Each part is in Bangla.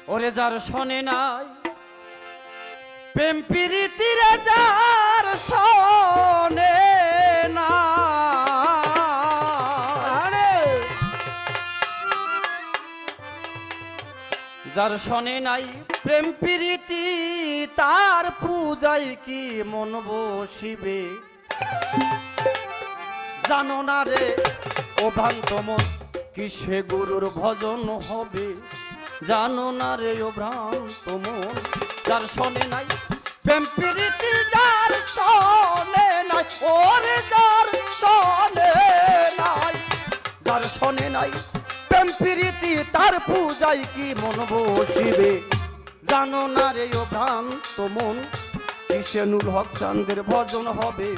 ওরে যার শোনে নাই প্রেম প্রীতিরে যার শোনে না যার শোনে নাই প্রেম প্রীতি তার পূজায় কি মন বসিবে জানো না রে ও ভ্রান্ত মন কিসে গুরুর ভজন হবে জানো না রে ও ভ্রান্ত মন যার শোনে নাই প্রেম প্রীতি যার শোনে নাই ওরে যার শোনে নাই যার শোনে নাই প্রেম প্রীতি তার পূজায় কি মন বসিবে জানো না রে ও ভ্রান্ত মন কিসে নুর হক চাঁদের ভজন হবে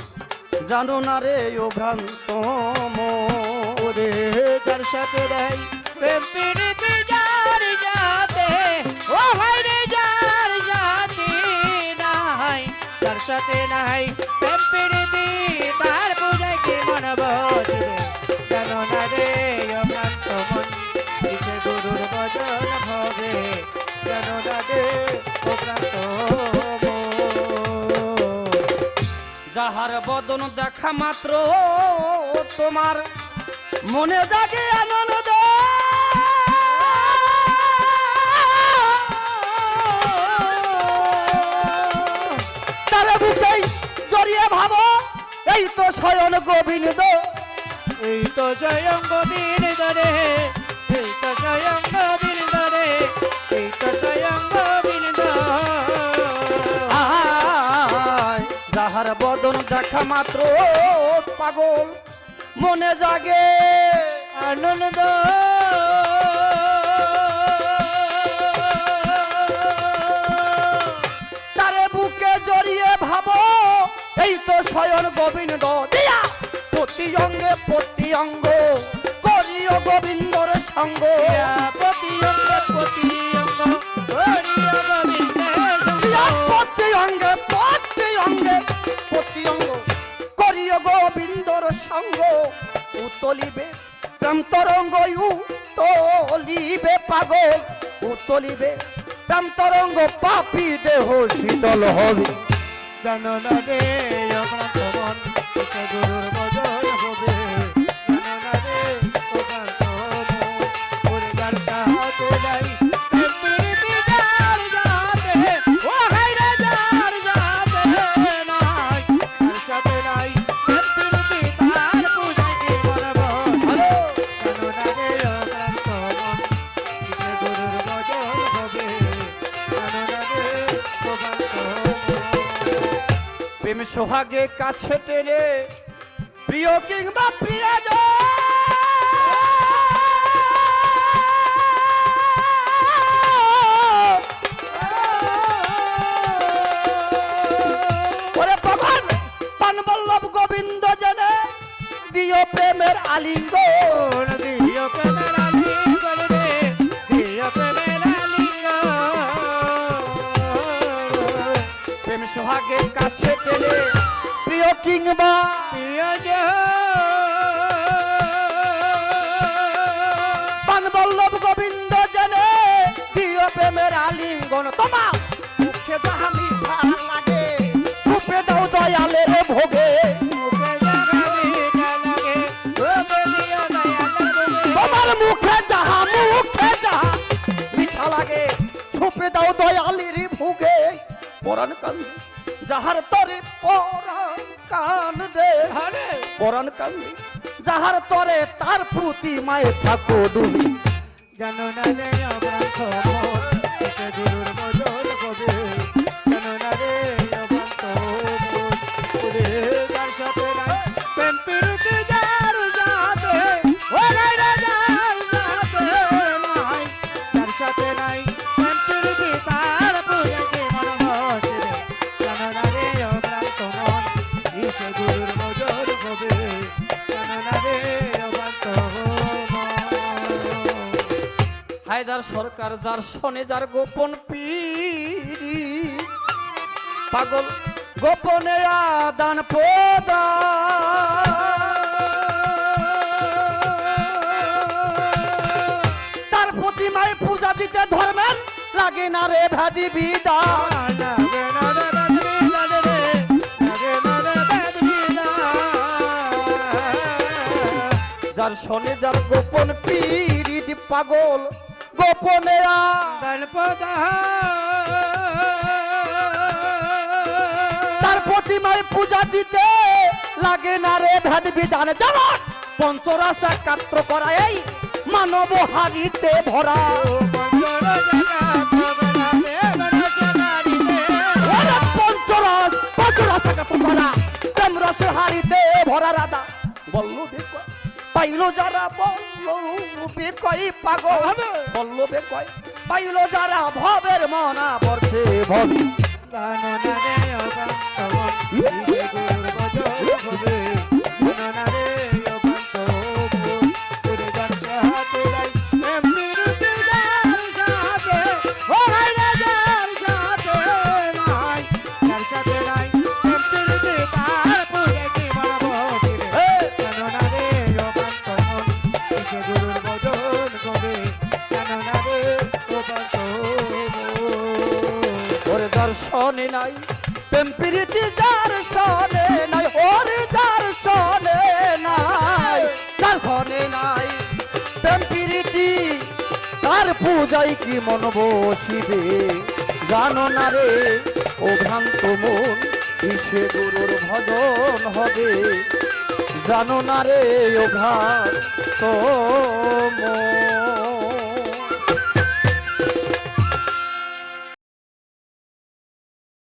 জানো না রে ও ভ্রান্ত মোরে যার সাথে নাই প্রেম প্রীতি যার যাতে ও ভাই রে যার সাথে নাই যার সাথে নাই প্রেম প্রীতি তার পূজায় কি মন বসবে জানো না রে ও ভ্রান্ত মন কিসে গুরুর ভজন হবে জানো না রে ও ভ্রান্ত যাহার বদন দেখা মাত্র তোমার মনে জাগে আনন্দ তার বুকেই জড়িয়ে ভাবো এই তো শয়ন গোবিন্দ এই তো স্বয়ং গোবিন্দ রে এই তো স্বয়ং গোবিন্দ রে এই তো স্বয়ং গোবিন্দ আয় যাহার বদন দেখা মাত্র পাগল মনে জাগে আনন্দ তারে বুকে জড়িয়ে ভাবো এই তো শয়ন গোবিন্দ দিয়া প্রতি অঙ্গে প্রতি অঙ্গ করিও গোবিন্দর সঙ্গ প্রতি অঙ্গ প্রতি অঙ্গ হরিয় গোবিন্দের দিয়া সঙ্গ প্রতি অঙ্গে প্রতি অঙ্গে প্রতি অঙ্গ করিও গোবিন্দর সঙ্গ উতলিবে প্রেম তরঙ্গ উতলিবে পাগল উতলিবে প্রেম তরঙ্গ পাপি দেহ শীতল হবে জানো না রে অভ্রান্ত মন কিসে গুরুর ভজন হবে জানো না রে অভ্রান্ত মন ওরে যার সাথে নাই প্রেম প্রীতি যার সাথে ও হায় রে যার সাথে নাই যার সাথে নাই প্রেম প্রীতি তার পূজায় কি মন বসবে জানো না রে অভ্রান্ত মন কিসে গুরুর ভজন হবে জানো না রে অভ্রান্ত মন প্রেম সোহাগে কাছে টেনে প্রিয় কিংবা প্রিয়জন ওরে ভগবান পানবল্লভ গোবিন্দ জনে দিও প্রেমের আলিঙ্গন দিও প্রেমের আলিঙ্গন রে দিও প্রেমের আলিঙ্গন প্রেম সোহাগে কাছে টেনে প্রিয় কিংবা প্রিয়জন পানবল্লভ গোবিন্দ জনে দিও প্রেমের আলিঙ্গন তোমার মুখে যাহা মিঠা লাগে ছুপে দাও দয়ালের ভোগে মুখে যাবে মিঠা লাগে ওকে দিও দয়ালের ভোগে তোমার মুখে যাহা মিঠা লাগে ছুপে দাও দয়ালের ভোগে পরাণ কান্দে যাহার তরে পরাণ কান্দে আরে পরাণ কান্দে যাহার তরে তার প্রতি মায়ে থাকো ডুবি জানো না রে অভ্রান্ত মন কিসে গুরুর ভজন হবে জানো না রে অভ্রান্ত মন ওরে যার সাথে নাই প্রেম প্রীতি যার সাথে ও নাই রে যার সাথে নাই যার সাথে নাই প্রেম প্রীতি তার পূজায় কি মন বসবে জানো না রে অভ্রান্ত মন কিসে গুরুর ভজন হবে জানো না রে অভ্রান্ত মন হায়দার সরকার যার শোনে যার গোপন পীরি পাগল গোপনে আদান প্রদান তার প্রতিমায় পূজা দিতে ধর্মেন লাগে না রে ভেদি বিধান লাগে না রে বেদ বিধান রে, লাগে না রে বেদ বিধান। যার শোনে যার গোপন পীড়িত পাগল গোপনে তার প্রতিমায় পূজা দিতে লাগে না রে ভেদ বিধান। যেমন পঞ্চরাশা কাত্র করা এই মানব হারিতে ভরা ওরে পঞ্চরস পঞ্চরাশা কাত্র করা প্রেম রসে হারিতে ভরা রাধা বল্লভে কয় পাইলো যারা বল্লভে কয় পাগল বল্লভে কয় পাইলো যারা ভবের মনা পড়ছে ভব জানো না রে অবান্তমন কিসে গুরুর ভজন হবে, জানো না রে অবান্তমন তোরে যার সাথে নাই এমনির দিদার সাথে, ও ভাই রে যার সাথে নাই, যার সাথে নাই এমনির দিদার পুরে কি মারবো রে, জানো না রে অবান্তমন কিসে গুরুর ভজন হবে, জানো না রে অবান্তমন। ওরে দর্শনে নাই প্রেম প্রীতি যার শনে নাই ওরে যার শনে নাই যার শনে নাই প্রেম প্রীতি তার পূজাই কি মন বসিবে জানো না রে ও ভ্রান্ত মন কিসে গুরুর ভজন হবে জানো না রে ও ভ্রান্ত মন।